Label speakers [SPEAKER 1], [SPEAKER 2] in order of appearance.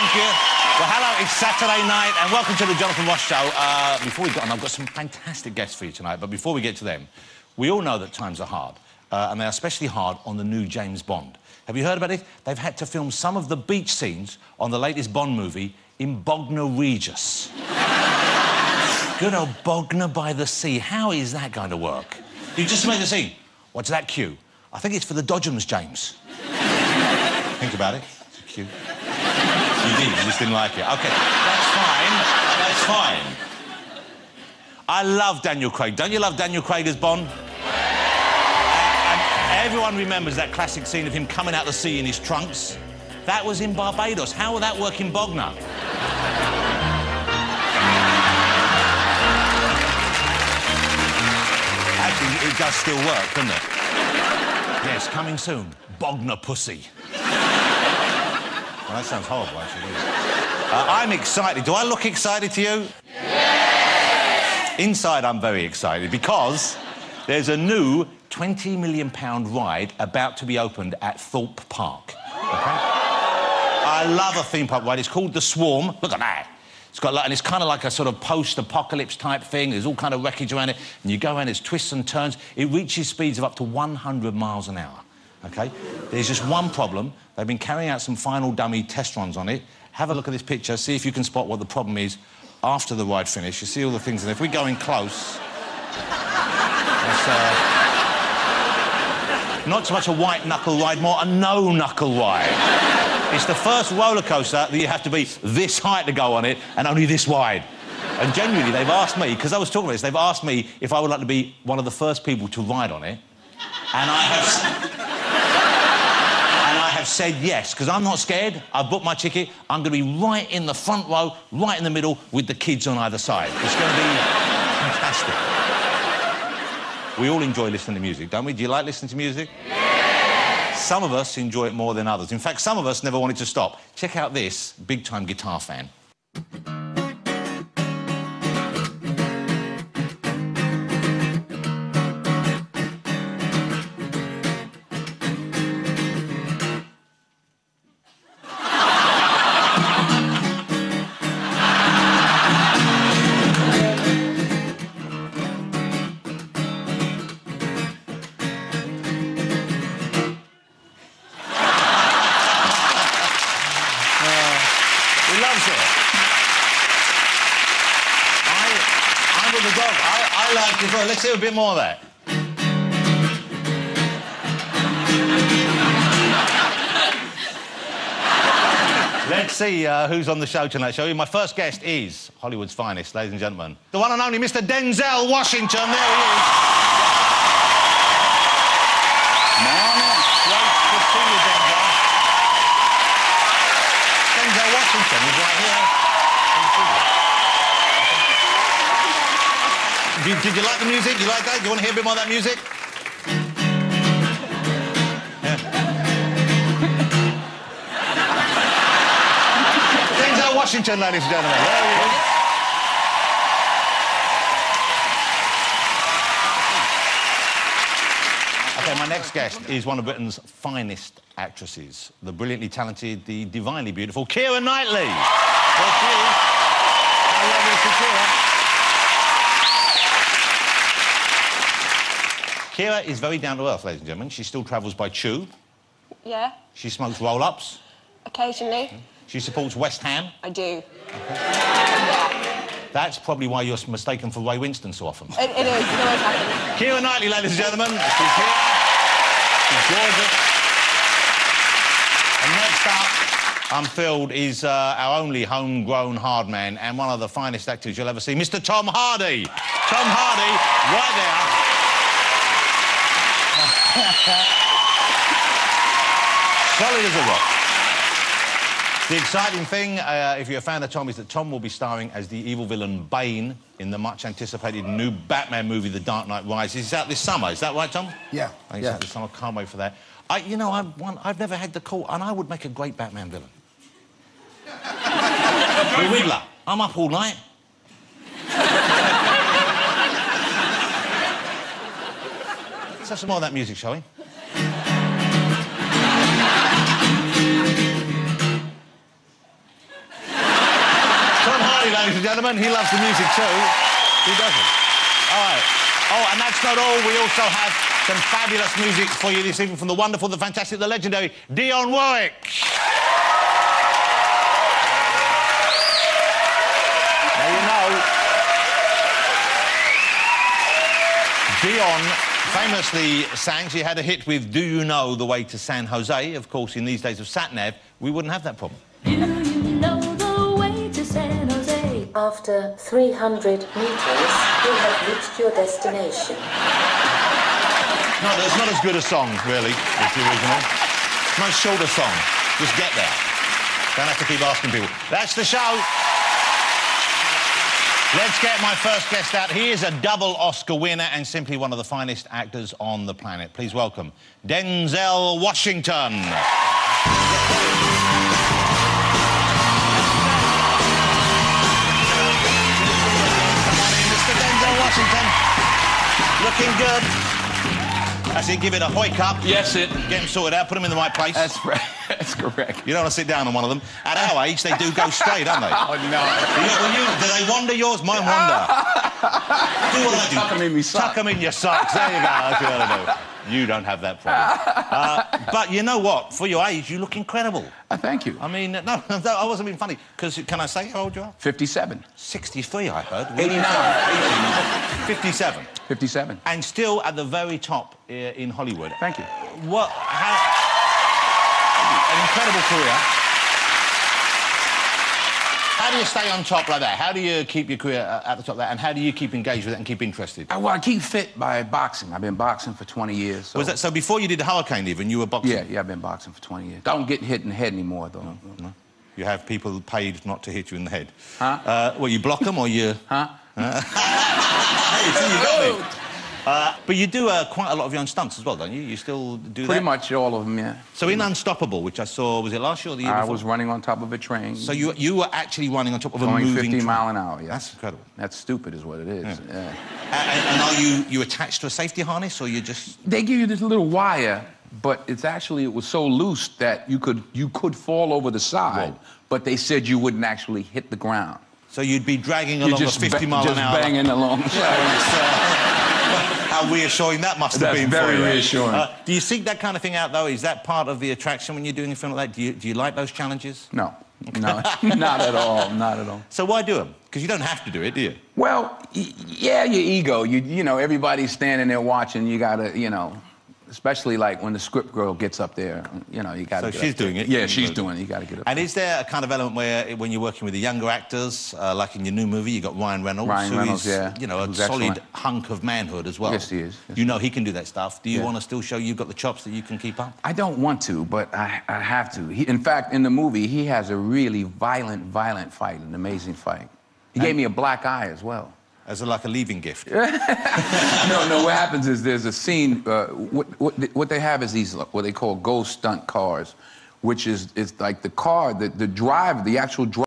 [SPEAKER 1] Thank you. Well, hello, it's Saturday night, and welcome to the Jonathan Ross Show. Before we get on, I've got some fantastic guests for you tonight, but before we get to them, we all know that times are hard, and they are especially hard on the new James Bond. Have you heard about it? They've had to film some of the beach scenes on the latest Bond movie in Bognor Regis. Good old Bognor by the sea. How is that going to work? You just made the scene. What's that cue? I think it's for the Dodgems, James. Think about it. It's a cue. You did, you just didn't like it. OK, that's fine. That's fine. I love Daniel Craig. Don't you love Daniel Craig as Bond? And everyone remembers that classic scene of him coming out the sea in his trunks. That was in Barbados. How will that work in Bognor? Actually, it does still work, doesn't it? Yes, coming soon. Bognor Pussy. Well, that sounds horrible, actually. I'm excited. Do I look excited to you? Yes! Inside, I'm very excited because there's a new £20 million ride about to be opened at Thorpe Park. OK? I love a theme park ride. It's called The Swarm. Look at that. It's got like, and it's kind of like a sort of post-apocalypse type thing. There's all kind of wreckage around it, and you go around, there's twists and turns. It reaches speeds of up to 100 miles an hour. OK? There's just one problem. They've been carrying out some final dummy test runs on it. Have a look at this picture, see if you can spot what the problem is after the ride finished. You see all the things, and if we go in close... That's, not so much a white-knuckle ride, more a no-knuckle ride. It's the first roller coaster that you have to be this height to go on it, and only this wide. And genuinely, they've asked me, because I was talking about this, they've asked me if I would like to be one of the first people to ride on it, and I have said yes, because I'm not scared. I've booked my ticket. I'm going to be right in the front row, right in the middle, with the kids on either side. It's going to be fantastic. We all enjoy listening to music, don't we? Do you like listening to music? Yes! Some of us enjoy it more than others. In fact, some of us never wanted to stop. Check out this big-time guitar fan. Let's hear a bit more of that. Let's see who's on the show tonight, shall we? My first guest is Hollywood's finest, ladies and gentlemen. The one and only Mr. Denzel Washington. There he is. Morning. Great to see you, Denzel. Denzel Washington is right here. Did you like the music? You like that? Do you want to hear a bit more of that music? Yeah. Denzel Washington, ladies and gentlemen. There he is. OK, my next guest is one of Britain's finest actresses. The brilliantly talented, the divinely beautiful Keira Knightley. There she is. How lovely is Keira? Keira is very down-to-earth, ladies and gentlemen. She still travels by tube. Yeah. She smokes roll-ups. Occasionally. She supports West Ham. I do. Okay. Yeah. That's probably why you're mistaken for Ray Winston so often. It is. It always happens. Keira Knightley, ladies and gentlemen. She's here. She's gorgeous. And next up, I'm thrilled, is our only homegrown hard man and one of the finest actors you'll ever see, Mr. Tom Hardy. Tom Hardy, right there. Solid as a rock. The exciting thing, if you're a fan of Tom, is that Tom will be starring as the evil villain Bane in the much-anticipated new Batman movie, The Dark Knight Rises. It's out this summer, is that right, Tom? Yeah. I think it's out this summer. Can't wait for that. You know, I've never had the call, and I would make a great Batman villain. The Riddler. I'm up all night. Let's have some more of that music, shall we? everybody, ladies and gentlemen. He loves the music too. Who doesn't? All right. Oh, and that's not all. We also have some fabulous music for you this evening from the wonderful, the fantastic, the legendary Dionne Warwick. Now, you know, Dionne famously sang, she had a hit with Do You Know the Way to San Jose? Of course, in these days of sat-nav, we wouldn't have that problem.
[SPEAKER 2] Do you know the way to San Jose?
[SPEAKER 3] After 300 meters, you have reached your destination.
[SPEAKER 1] No, there's not as good a song, really, as the original. It's a much shorter song. Just get there. Don't have to keep asking people. That's the show. Let's get my first guest out. He is a double Oscar winner and simply one of the finest actors on the planet. Please welcome Denzel Washington. Mr. Denzel Washington. Looking good. That's it, give it a hoik up.
[SPEAKER 4] Yes, it.
[SPEAKER 1] Get him sorted out, put him in the right place.
[SPEAKER 4] That's right. That's correct.
[SPEAKER 1] You don't want to sit down on one of them. At our age, they do go straight, don't they?
[SPEAKER 4] Oh, no.
[SPEAKER 1] Do they wander yours? Mine wander. Do what I do.
[SPEAKER 4] Tuck them in me socks.
[SPEAKER 1] Tuck them in your socks. There you go. That's what I do. You don't have that problem. But you know what? For your age, you look incredible.
[SPEAKER 4] Thank you.
[SPEAKER 1] I mean, no, I wasn't being funny. Because, can I say how old you are?
[SPEAKER 4] 57.
[SPEAKER 1] 63, I heard.
[SPEAKER 4] 89.
[SPEAKER 1] 57.
[SPEAKER 4] 57.
[SPEAKER 1] And still at the very top in Hollywood.
[SPEAKER 4] Thank you.
[SPEAKER 1] What? An incredible career. How do you stay on top like that? How do you keep your career at the top like that? And how do you keep engaged with it and keep interested?
[SPEAKER 4] Well, I keep fit by boxing. I've been boxing for 20 years. So...
[SPEAKER 1] Was that so? Before you did Hurricane, even you were boxing?
[SPEAKER 4] Yeah, I've been boxing for 20 years. Don't get hit in the head anymore, though.
[SPEAKER 1] No. You have people paid not to hit you in the head.
[SPEAKER 4] Huh?
[SPEAKER 1] Well, you block them or you?
[SPEAKER 4] Huh?
[SPEAKER 1] But you do quite a lot of your own stunts as well, don't you? You still do that?
[SPEAKER 4] Pretty much all of them, yeah.
[SPEAKER 1] So in Unstoppable, which I saw, was it last year or the year before?
[SPEAKER 4] I was running on top of a train.
[SPEAKER 1] So you were actually running on top of a
[SPEAKER 4] going
[SPEAKER 1] moving
[SPEAKER 4] 50
[SPEAKER 1] train?
[SPEAKER 4] mile an hour, yeah.
[SPEAKER 1] That's incredible.
[SPEAKER 4] That's stupid is what it is, yeah.
[SPEAKER 1] And are you attached to a safety harness or you just...
[SPEAKER 4] They give you this little wire, but it was so loose that you could fall over the side, whoa, but they said you wouldn't actually hit the ground.
[SPEAKER 1] So you'd be dragging along a 50 mile an hour...
[SPEAKER 4] Just banging along.
[SPEAKER 1] How reassuring that must have been for you.
[SPEAKER 4] That's very reassuring.
[SPEAKER 1] Do you seek that kind of thing out, though? Is that part of the attraction when you're doing a film like that? Do you like those challenges?
[SPEAKER 4] No. No, not at all, not at all.
[SPEAKER 1] So why do them? Because you don't have to do it, do you?
[SPEAKER 4] Well, yeah, your ego. You know, everybody's standing there watching. You gotta, you know... Especially like when the script girl gets up there, you know, you got to.
[SPEAKER 1] So she's doing it.
[SPEAKER 4] Yeah, she's doing it. You got to get up.
[SPEAKER 1] And is there a kind of element where, when you're working with the younger actors, like in your new movie, you got Ryan Reynolds,
[SPEAKER 4] Ryan Reynolds, yeah,
[SPEAKER 1] you know, a solid hunk of manhood as well.
[SPEAKER 4] Yes, he is. Yes,
[SPEAKER 1] you know he can do that stuff. Do you want to still show you've got the chops that you can keep up?
[SPEAKER 4] I don't want to, but I have to. In fact, in the movie, he has a really violent fight, an amazing fight. He gave me a black eye as well.
[SPEAKER 1] As like a leaving gift.
[SPEAKER 4] No, what happens is there's a scene, what they have is these, what they call ghost stunt cars, which is like the car, the driver, the actual driver.